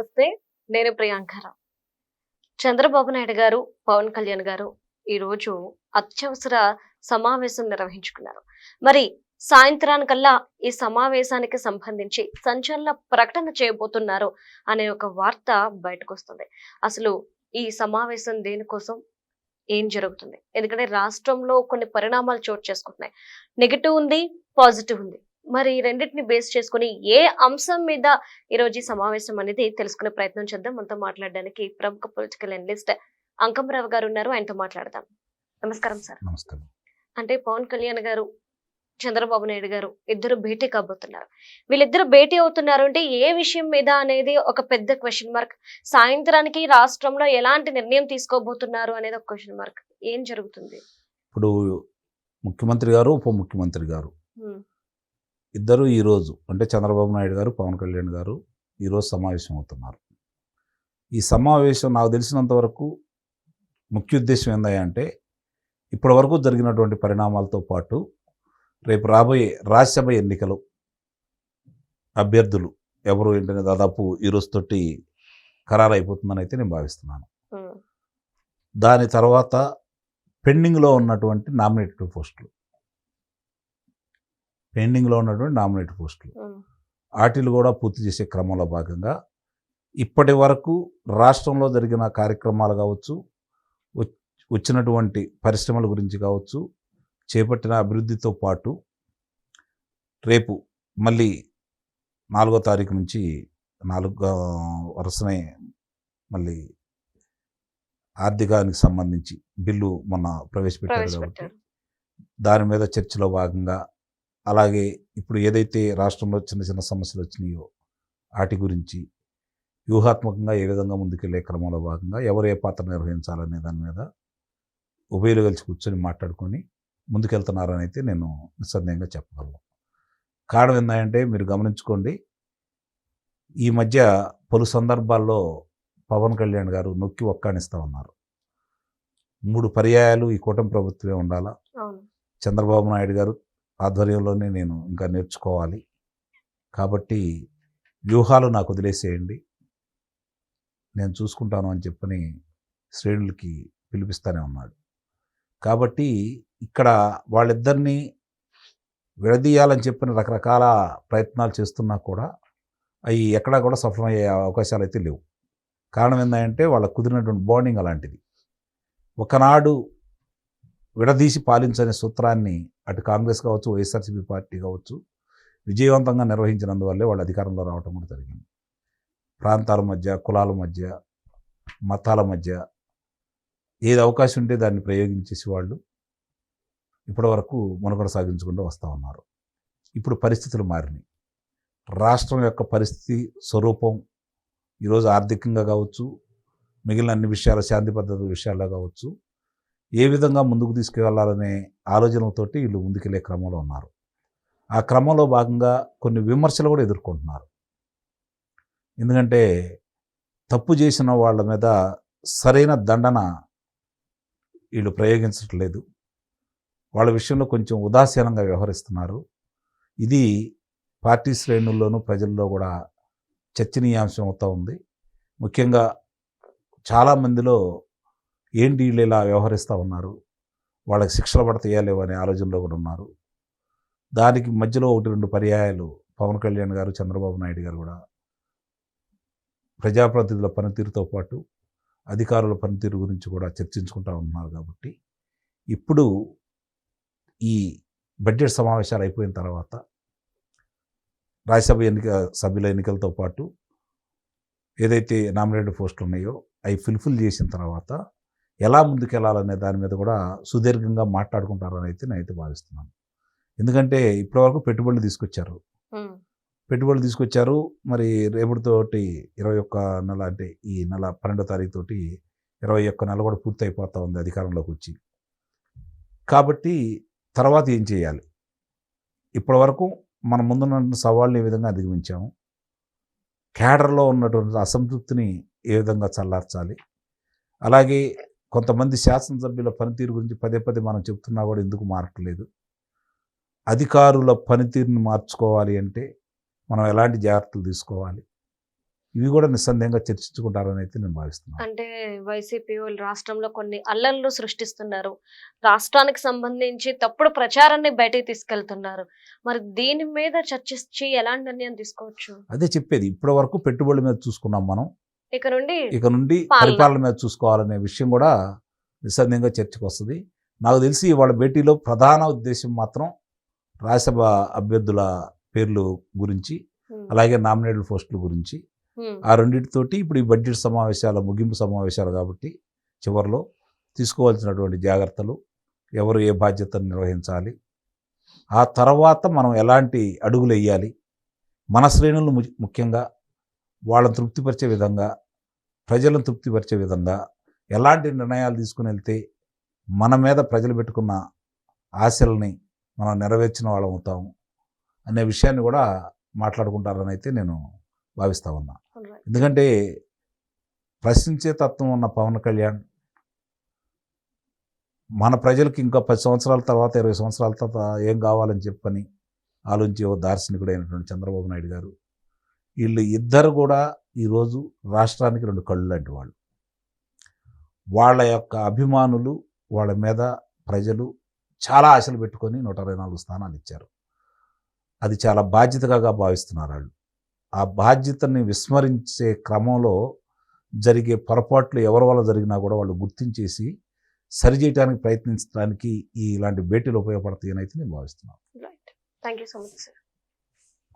నమస్తే. నేను ప్రియాంకరావు. చంద్రబాబు నాయుడు గారు, పవన్ కళ్యాణ్ గారు ఈరోజు అత్యవసర సమావేశం నిర్వహించుకున్నారు. మరి సాయంత్రానికల్లా ఈ సమావేశానికి సంబంధించి సంచలన ప్రకటన చేయబోతున్నారు అనే ఒక వార్త బయటకొస్తుంది. అసలు ఈ సమావేశం దేనికోసం? ఏం జరుగుతుంది? ఎందుకంటే రాష్ట్రంలో కొన్ని పరిణామాలు చోటు చేసుకుంటున్నాయి. నెగెటివ్ ఉంది, పాజిటివ్ ఉంది. మరి ఈ రెండిటిని బేస్ చేసుకొని ఏ అంశం మీద ఈరోజు ఈ సమావేశం అనేది తెలుసుకునే ప్రయత్నం చేద్దాం. మనతో మాట్లాడడానికి ప్రముఖ పొలిటికల్ అనలిస్ట్ అంకమరావు గారు ఉన్నారు. ఆయనతో మాట్లాడదాం. నమస్కారం సార్. నమస్కారం. అంటే పవన్ కళ్యాణ్ గారు, చంద్రబాబు నాయుడు గారు ఇద్దరు భేటీ కాబోతున్నారు. వీళ్ళిద్దరు భేటీ అవుతున్నారు అంటే ఏ విషయం మీద అనేది ఒక పెద్ద క్వశ్చన్ మార్క్. సాయంత్రానికి రాష్ట్రంలో ఎలాంటి నిర్ణయం తీసుకోబోతున్నారు అనేది ఒక క్వశ్చన్ మార్క్. ఏం జరుగుతుంది? ఇప్పుడు ముఖ్యమంత్రి గారు, ఉప ముఖ్యమంత్రి గారు హ్మ్. ఇద్దరు ఈరోజు అంటే చంద్రబాబు నాయుడు గారు, పవన్ కళ్యాణ్ గారు ఈరోజు సమావేశం అవుతున్నారు. ఈ సమావేశం నాకు తెలిసినంత వరకు ముఖ్య ఉద్దేశం ఏందంటే ఇప్పటి వరకు జరిగినటువంటి పరిణామాలతో పాటు రేపు రాబోయే రాజ్యసభ ఎన్నికలు అభ్యర్థులు ఎవరు ఏంటనే దాదాపు ఈరోజు తోటి ఖరారు అయిపోతుందని అయితే నేను భావిస్తున్నాను. హ్మ్. దాని తర్వాత పెండింగ్లో ఉన్నటువంటి నామినేటెడ్ పోస్టులు హ్మ్. వాటిలు కూడా పూర్తి చేసే క్రమంలో భాగంగా ఇప్పటి వరకు రాష్ట్రంలో జరిగిన కార్యక్రమాలు కావచ్చు, వచ్చినటువంటి పరిశ్రమల గురించి కావచ్చు, చేపట్టిన అభివృద్ధితో పాటు రేపు మళ్ళీ 4వ తారీఖు నుంచి 4 వరుసనే మళ్ళీ ఆర్థికానికి సంబంధించి బిల్లు మొన్న ప్రవేశపెట్టారు కాబట్టి దాని మీద చర్చలో భాగంగా, అలాగే ఇప్పుడు ఏదైతే రాష్ట్రంలో చిన్న చిన్న సమస్యలు వచ్చినాయో వాటి గురించి వ్యూహాత్మకంగా ఏ విధంగా ముందుకెళ్లే క్రమంలో భాగంగా ఎవరు ఏ పాత్ర నిర్వహించాలనే దాని మీద ఉభయలు కలిసి కూర్చొని మాట్లాడుకొని ముందుకెళ్తున్నారని అయితే నేను నిస్సందేహంగా చెప్పగలను. కారణం ఏంటంటే మీరు గమనించుకోండి, ఈ మధ్య పలు సందర్భాల్లో పవన్ కళ్యాణ్ గారు నొక్కి ఒక్కాణిస్తూ ఉన్నారు. 3 పర్యాయాలు ఈ కూటమి ప్రభుత్వమే ఉండాలా, చంద్రబాబు నాయుడు గారు ఆధ్వర్యంలోనే నేను ఇంకా నేర్చుకోవాలి, కాబట్టి వ్యూహాలు నాకు వదిలేసేయండి, నేను చూసుకుంటాను అని చెప్పని శ్రేణులకి పిలిపిస్తూనే ఉన్నాడు. కాబట్టి ఇక్కడ వాళ్ళిద్దరినీ విడదీయాలని చెప్పిన రకరకాల ప్రయత్నాలు చేస్తున్నా కూడా అవి ఎక్కడా కూడా సఫలమయ్యే అవకాశాలు అయితే లేవు. కారణం ఏంటంటే వాళ్ళకు కుదిరినటువంటి బాండింగ్ అలాంటిది. ఒకనాడు విడదీసి పాలించనే సూత్రాన్ని అటు కాంగ్రెస్ కావచ్చు, వైఎస్ఆర్సీపీ పార్టీ కావచ్చు విజయవంతంగా నిర్వహించినందువల్లే వాళ్ళు అధికారంలో రావడం కూడా జరిగింది. ప్రాంతాల మధ్య, కులాల మధ్య, మతాల మధ్య ఏది అవకాశం ఉంటే దాన్ని ప్రయోగించేసి వాళ్ళు ఇప్పటివరకు మనుగడ సాగించుకుంటూ వస్తూ ఉన్నారు. ఇప్పుడు పరిస్థితులు మారినాయి. రాష్ట్రం యొక్క పరిస్థితి స్వరూపం ఈరోజు ఆర్థికంగా కావచ్చు, మిగిలిన అన్ని విషయాల శాంతి భద్రత విషయాల్లో కావచ్చు ఏ విధంగా ముందుకు తీసుకువెళ్లాలనే ఆలోచనలతోటి వీళ్ళు ముందుకెళ్లే క్రమంలో ఉన్నారు. ఆ క్రమంలో భాగంగా కొన్ని విమర్శలు కూడా ఎదుర్కొంటున్నారు. ఎందుకంటే తప్పు చేసిన వాళ్ళ మీద సరైన దండన వీళ్ళు ప్రయోగించట్లేదు, వాళ్ళ విషయంలో కొంచెం ఉదాసీనంగా వ్యవహరిస్తున్నారు. ఇది పార్టీ శ్రేణుల్లోనూ ప్రజల్లో కూడా చర్చనీయాంశం అవుతూ ఉంది. ముఖ్యంగా చాలామందిలో ఏంటి వీళ్ళు ఇలా వ్యవహరిస్తూ ఉన్నారు, వాళ్ళకి శిక్షలు పడతాయా లేవు అనే ఆలోచనలో కూడా ఉన్నారు. దానికి మధ్యలో 1-2 పర్యాయాలు పవన్ కళ్యాణ్ గారు, చంద్రబాబు నాయుడు గారు కూడా ప్రజాప్రతినిధుల పనితీరుతో పాటు అధికారుల పనితీరు గురించి కూడా చర్చించుకుంటూ ఉన్నారు. కాబట్టి ఇప్పుడు ఈ బడ్జెట్ సమావేశాలు అయిపోయిన తర్వాత రాజ్యసభ సభ్యుల ఎన్నికలతో పాటు ఏదైతే నామినేటెడ్ పోస్టులు ఉన్నాయో అవి ఫుల్ఫిల్ చేసిన తర్వాత ఎలా ముందుకెళ్లాలనే దాని మీద కూడా సుదీర్ఘంగా మాట్లాడుకుంటారని అయితే నేనైతే భావిస్తున్నాను. ఎందుకంటే ఇప్పటివరకు పెట్టుబడులు తీసుకొచ్చారు. మరి రేపటితోటి 21 నెల అంటే ఈ నెల 12వ తారీఖు తోటి 21 నెల కూడా పూర్తి అయిపోతూ ఉంది అధికారంలోకి వచ్చి. కాబట్టి తర్వాత ఏం చేయాలి? ఇప్పటివరకు మన ముందున్న సవాళ్ళని ఏ విధంగా అధిగమించాము, క్యాడర్లో ఉన్నటువంటి అసంతృప్తిని ఏ విధంగా చల్లార్చాలి, అలాగే కొంతమంది శాసనసభ్యుల పనితీరు గురించి పదే మనం చెప్తున్నా కూడా ఎందుకు మారట్లేదు, అధికారుల పనితీరుని మార్చుకోవాలి అంటే మనం ఎలాంటి జాగ్రత్తలు తీసుకోవాలి, ఇవి కూడా నిస్సందేహంగా చర్చించుకుంటారని అయితే నేను భావిస్తున్నాను. అంటే వైసీపీ వాళ్ళు రాష్ట్రంలో కొన్ని అల్లర్లు సృష్టిస్తున్నారు. రాష్ట్రానికి సంబంధించి తప్పుడు ప్రచారాన్ని బయటికి తీసుకెళ్తున్నారు. మరి దీని మీద చర్చించి ఎలాంటి నిర్ణయం తీసుకోవచ్చు? అదే చెప్పేది, ఇప్పటి వరకు పెట్టుబడుల మీద చూసుకున్నాం మనం, ఇక నుండి ఇక నుండి పాలన. పరిపాలన మీద చూసుకోవాలనే విషయం కూడా నిస్సందేహంగా చర్చకు వస్తుంది. నాకు తెలిసి వాళ్ళ భేటీలో ప్రధాన ఉద్దేశం మాత్రం రాజ్యసభ అభ్యర్థుల పేర్లు గురించి, ఉమ్, అలాగే నామినేటెడ్ పోస్టుల గురించి, ఉమ్, ఆ రెండింటితోటి ఇప్పుడు ఈ బడ్జెట్ సమావేశాల ముగింపు సమావేశాలు కాబట్టి చివరిలో తీసుకోవాల్సినటువంటి జాగ్రత్తలు, ఎవరు ఏ బాధ్యతను నిర్వహించాలి, ఆ తర్వాత మనం ఎలాంటి అడుగులు వేయాలి, మన శ్రేణులను ముఖ్యంగా వాళ్ళని తృప్తిపరిచే విధంగా, ప్రజలను తృప్తిపరిచే విధంగా ఎలాంటి నిర్ణయాలు తీసుకుని వెళ్తే మన మీద ప్రజలు పెట్టుకున్న ఆశల్ని మనం నెరవేర్చిన వాళ్ళం అవుతాము అనే విషయాన్ని కూడా మాట్లాడుకుంటారని అయితే నేను భావిస్తా ఉన్నా. alright. ఎందుకంటే ప్రశ్నించే తత్వం ఉన్న పవన్ కళ్యాణ్ మన ప్రజలకు ఇంకా 10 సంవత్సరాల తర్వాత 20 సంవత్సరాల తర్వాత ఏం కావాలని చెప్పని ఆలోచించే ఓ దార్శనికుడు అయినటువంటి చంద్రబాబు నాయుడు గారు, వీళ్ళు ఇద్దరు కూడా ఈరోజు రాష్ట్రానికి 2 కళ్ళు లాంటి వాళ్ళు. వాళ్ళ యొక్క అభిమానులు, వాళ్ళ మీద ప్రజలు చాలా ఆశలు పెట్టుకొని 124 స్థానాలు ఇచ్చారు. అది చాలా బాధ్యతగా భావిస్తున్నారు వాళ్ళు. ఆ బాధ్యతని విస్మరించే క్రమంలో జరిగే పొరపాట్లు ఎవరి వల్ల జరిగినా కూడా వాళ్ళు గుర్తించేసి సరిచేయడానికి ప్రయత్నించడానికి ఇలాంటి భేటీలు ఉపయోగపడతాయి అని అయితే నేను భావిస్తున్నాను. Right. Thank you so much sir.